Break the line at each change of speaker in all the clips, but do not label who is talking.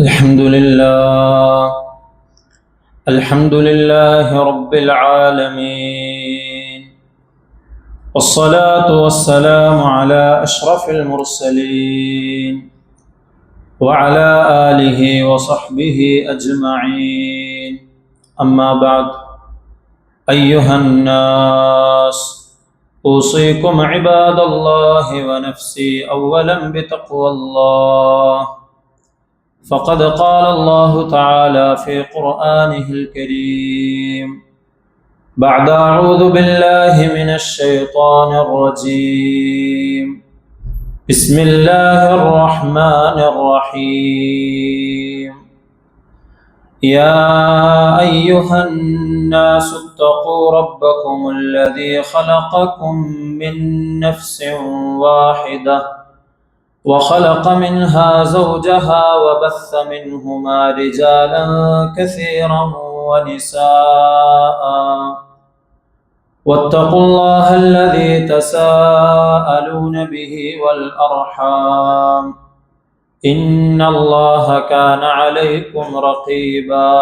الحمد لله الحمد لله رب العالمين، والصلاة والسلام على أشرف المرسلين وعلى آله وصحبه أجمعين. أما بعد، أيها الناس، أوصيكم عباد الله ونفسي أولا بتقوى الله، فقد قال الله تعالى في قرآنه الكريم بعد أعوذ بالله من الشيطان الرجيم، بسم الله الرحمن الرحيم. يا أيها الناس اتقوا ربكم الذي خلقكم من نفس واحدة وخلق منها زوجها وبث منهما رجالا كثيرا ونساء، واتقوا الله الذي تساءلون به والأرحام، إن الله كان عليكم رقيبا.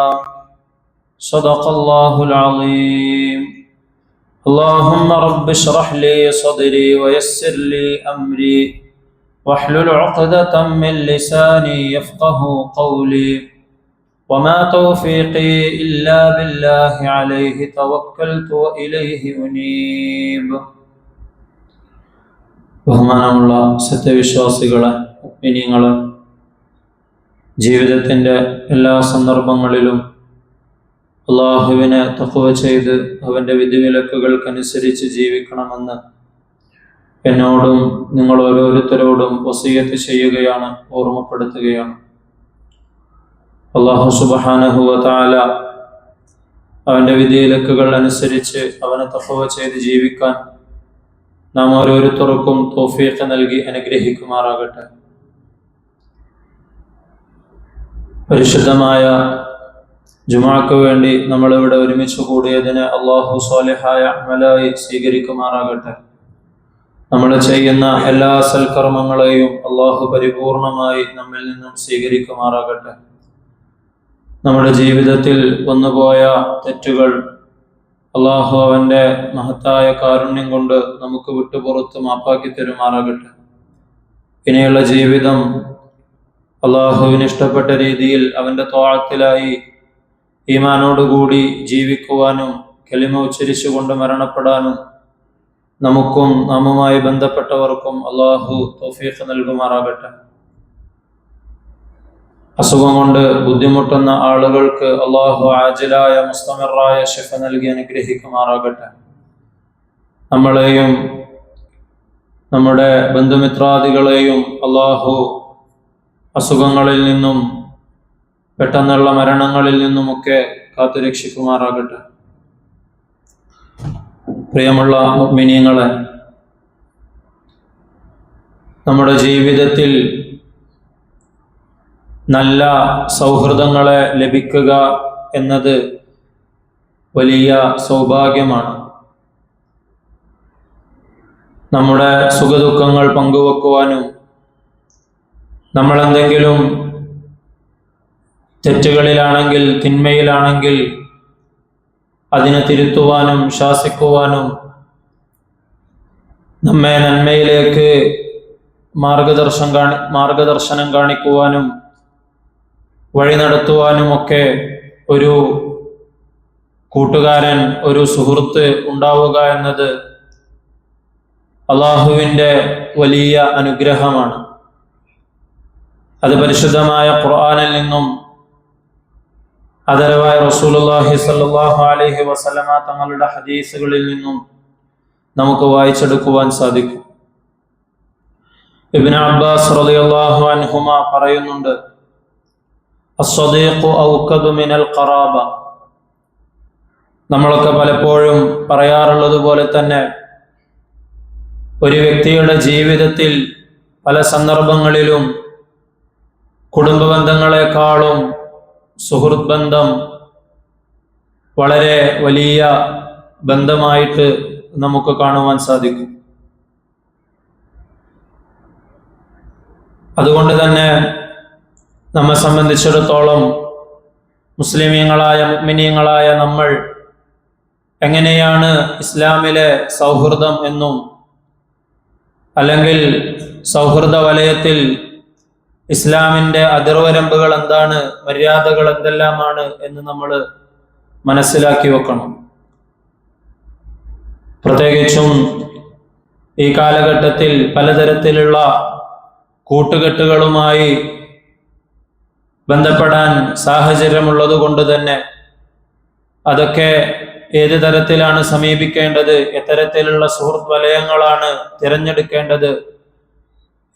صدق الله العظيم. اللهم رب اشرح لي صدري ويسر لي أمري واحلل عقدة من لساني يفقه قولي، وما توفيقي إلا بالله عليه توكلت وإليه أنيب. ബഹുമാനമുള്ള സത്യവിശ്വാസികളെ, മുഅ്മിനീങ്ങളെ, ജീവിതത്തിൻ്റെ എല്ലാ സന്ദർഭങ്ങളിലും അള്ളാഹുവിനെ തഖ്വ ചെയ്ത് അവൻ്റെ വിധിവിലക്കുകൾക്കനുസരിച്ച് ജീവിക്കണമെന്ന് എന്നോടും നിങ്ങൾ ഓരോരുത്തരോടും വസിയത്ത് ചെയ്യുകയാണ്, ഓർമ്മപ്പെടുത്തുകയാണ്. അല്ലാഹു സുബ്ഹാനഹു വ തആല അവൻ്റെ വിധിവിലക്കുകൾ അനുസരിച്ച് അവനെ തഖ്വ ചെയ്ത് ജീവിക്കാൻ നാം ഓരോരുത്തർക്കും തൗഫീഖ് നൽകി അനുഗ്രഹിക്കുമാറാകട്ടെ. പരിശുദ്ധമായ ജുമുഅക്ക് വേണ്ടി നമ്മളിവിടെ ഒരുമിച്ച് കൂടിയതിനെ അല്ലാഹു സ്വാലിഹായ അമലായി സ്വീകരിക്കുമാറാകട്ടെ. നമ്മൾ ചെയ്യുന്ന എല്ലാ സൽക്കർമ്മങ്ങളെയും അള്ളാഹു പരിപൂർണമായി നമ്മിൽ നിന്നും സ്വീകരിക്കുമാറാകട്ടെ. നമ്മുടെ ജീവിതത്തിൽ വന്നുപോയ തെറ്റുകൾ അള്ളാഹു അവൻ്റെ മഹത്തായ കാരുണ്യം കൊണ്ട് നമുക്ക് വിട്ടുപുറത്ത് മാപ്പാക്കി തരുമാറാകട്ടെ. ഇനിയുള്ള ജീവിതം അള്ളാഹുവിന് ഇഷ്ടപ്പെട്ട രീതിയിൽ അവൻ്റെ ത്വാഅത്തിലായി ഈമാനോടുകൂടി ജീവിക്കുവാനും കലിമ ഉച്ചരിച്ചുകൊണ്ട് മരണപ്പെടാനും നമുക്കും നാമുമായി ബന്ധപ്പെട്ടവർക്കും അള്ളാഹു തൗഫീഖ് നൽകുമാറാകട്ടെ. അസുഖം കൊണ്ട് ബുദ്ധിമുട്ടുന്ന ആളുകൾക്ക് അള്ളാഹു ആജിലായ മുസ്തമിറായ ശിഫ നൽകി അനുഗ്രഹിക്കുമാറാകട്ടെ. നമ്മളെയും നമ്മുടെ ബന്ധുമിത്രാദികളെയും അള്ളാഹു അസുഖങ്ങളിൽ നിന്നും പെട്ടെന്നുള്ള മരണങ്ങളിൽ നിന്നുമൊക്കെ കാത്തുരക്ഷിക്കുമാറാകട്ടെ. പ്രിയമുള്ള മുഅ്മിനീങ്ങളെ, നമ്മുടെ ജീവിതത്തിൽ നല്ല സൗഹൃദങ്ങളെ ലഭിക്കുക എന്നത് വലിയ സൗഭാഗ്യമാണ്. നമ്മുടെ സുഖദുഃഖങ്ങൾ പങ്കുവെക്കുവാനും നമ്മളെന്തെങ്കിലും തെറ്റുകളിലാണെങ്കിൽ, തിന്മയിലാണെങ്കിൽ അതിനെ തിരുത്തുവാനും ശാസിക്കുവാനും നമ്മെ നന്മയിലേക്ക് മാർഗദർശനം കാണിക്കുവാനും വഴി നടത്തുവാനുമൊക്കെ ഒരു കൂട്ടുകാരൻ, ഒരു സുഹൃത്ത് ഉണ്ടാവുക എന്നത് അള്ളാഹുവിൻ്റെ വലിയ അനുഗ്രഹമാണ്. അത് പരിശുദ്ധമായ ഖുർആനിൽ നിന്നും ആദരവായ റസൂലുള്ളാഹി സ്വല്ലല്ലാഹു അലൈഹി വസല്ലമ തങ്ങളുടെ ഹദീസുകളിൽ നിന്നും നമുക്ക് വായിച്ചെടുക്കുവാൻ സാധിക്കും. ഇബ്നു അബ്ബാസ് റളിയല്ലാഹു അൻഹുമ പറയുന്നുണ്ട്, അസ്സദീഖു ഔഖദു മിനൽ ഖറാബ. നമ്മളൊക്കെ പലപ്പോഴും പറയാറുള്ളത് പോലെ തന്നെ ഒരു വ്യക്തിയുടെ ജീവിതത്തിൽ പല സന്ദർഭങ്ങളിലും കുടുംബ ബന്ധങ്ങളെക്കാളും സുഹൃത്ത് ബന്ധം വളരെ വലിയ ബന്ധമായിട്ട് നമുക്ക് കാണുവാൻ സാധിക്കും. അതുകൊണ്ട് തന്നെ നമ്മെ സംബന്ധിച്ചിടത്തോളം മുസ്ലിമീങ്ങളായ മുഅ്മിനീങ്ങളായ നമ്മൾ എങ്ങനെയാണ് ഇസ്ലാമിലെ സൗഹൃദം എന്നും അല്ലെങ്കിൽ സൗഹൃദ വലയത്തിൽ ഇസ്ലാമിൻ്റെ അതിർവരമ്പുകൾ എന്താണ്, മര്യാദകൾ എന്തെല്ലാമാണ് എന്ന് നമ്മൾ മനസ്സിലാക്കി വെക്കണം. പ്രത്യേകിച്ചും ഈ കാലഘട്ടത്തിൽ പലതരത്തിലുള്ള കൂട്ടുകെട്ടുകളുമായി ബന്ധപ്പെടാൻ സാഹചര്യമുള്ളത് കൊണ്ട് തന്നെ അതൊക്കെ ഏത് തരത്തിലാണ് സമീപിക്കേണ്ടത്, എത്തരത്തിലുള്ള സുഹൃത്ത് വലയങ്ങളാണ് തിരഞ്ഞെടുക്കേണ്ടത്,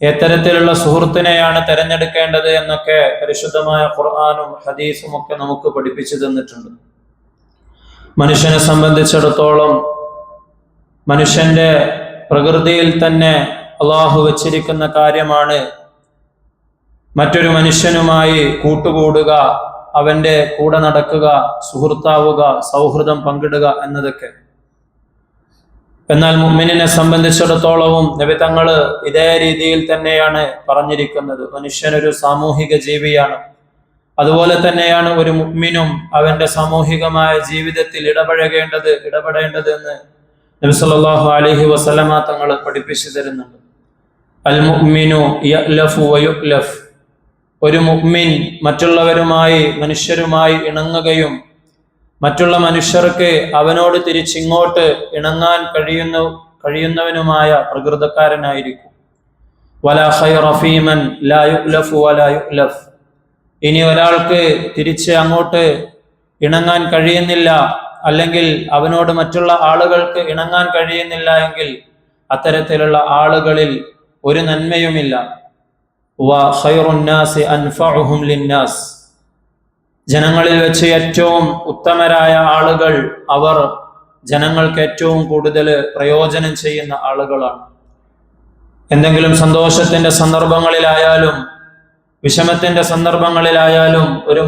എത്തരത്തിലുള്ള സുഹൃത്തിനെയാണ് തിരഞ്ഞെടുക്കേണ്ടത് എന്നൊക്കെ പരിശുദ്ധമായ ഖുർആനും ഹദീസും ഒക്കെ നമുക്ക് പഠിപ്പിച്ചു തന്നിട്ടുണ്ട്. മനുഷ്യനെ സംബന്ധിച്ചിടത്തോളം മനുഷ്യന്റെ പ്രകൃതിയിൽ തന്നെ അള്ളാഹു വച്ചിരിക്കുന്ന കാര്യമാണ് മറ്റൊരു മനുഷ്യനുമായി കൂട്ടുകൂടുക, അവന്റെ കൂടെ നടക്കുക, സുഹൃത്താവുക, സൗഹൃദം പങ്കിടുക എന്നതൊക്കെ. എന്നാൽ മുഅ്മിനിനെ സംബന്ധിച്ചിടത്തോളവും നബി തങ്ങള് ഇതേ രീതിയിൽ തന്നെയാണ് പറഞ്ഞിരിക്കുന്നത്. മനുഷ്യനൊരു സാമൂഹിക ജീവിയാണ്. അതുപോലെ തന്നെയാണ് ഒരു മുഅ്മിനും അവന്റെ സാമൂഹികമായ ജീവിതത്തിൽ ഇടപെടേണ്ടത് എന്ന് നബി സല്ലല്ലാഹു അലൈഹി വസല്ലമ തങ്ങൾ പഠിപ്പിച്ചു തരുന്നുണ്ട്. അൽ മുഅ്മിനു യഅലഫു വയുഅലഫ്. ഒരു മുഅ്മിൻ മനുഷ്യരുമായി ഇണങ്ങുകയും മറ്റുള്ള മനുഷ്യർക്ക് അവനോട് തിരിച്ചിങ്ങോട്ട് ഇണങ്ങാൻ കഴിയുന്നവനുമായ പ്രകൃതക്കാരനായിരിക്കും. വലാ ഖൈറ ഫീമൻ ലാ യുഅലഫു വലാ യുഅലഫ്. ഇനി ഒരാൾക്ക് തിരിച്ച് അങ്ങോട്ട് ഇണങ്ങാൻ കഴിയുന്നില്ല, അല്ലെങ്കിൽ അവനോട് മറ്റുള്ള ആളുകൾക്ക് ഇണങ്ങാൻ കഴിയുന്നില്ല എങ്കിൽ അത്തരത്തിലുള്ള ആളുകളിൽ ഒരു നന്മയുമില്ല. ജനങ്ങളിൽ വെച്ച് ഏറ്റവും ഉത്തമരായ ആളുകൾ അവർ ജനങ്ങൾക്ക് ഏറ്റവും കൂടുതൽ പ്രയോജനം ചെയ്യുന്ന ആളുകളാണ്. എന്തെങ്കിലും സന്തോഷത്തിന്റെ സന്ദർഭങ്ങളിലായാലും വിഷമത്തിന്റെ സന്ദർഭങ്ങളിലായാലും ഒരു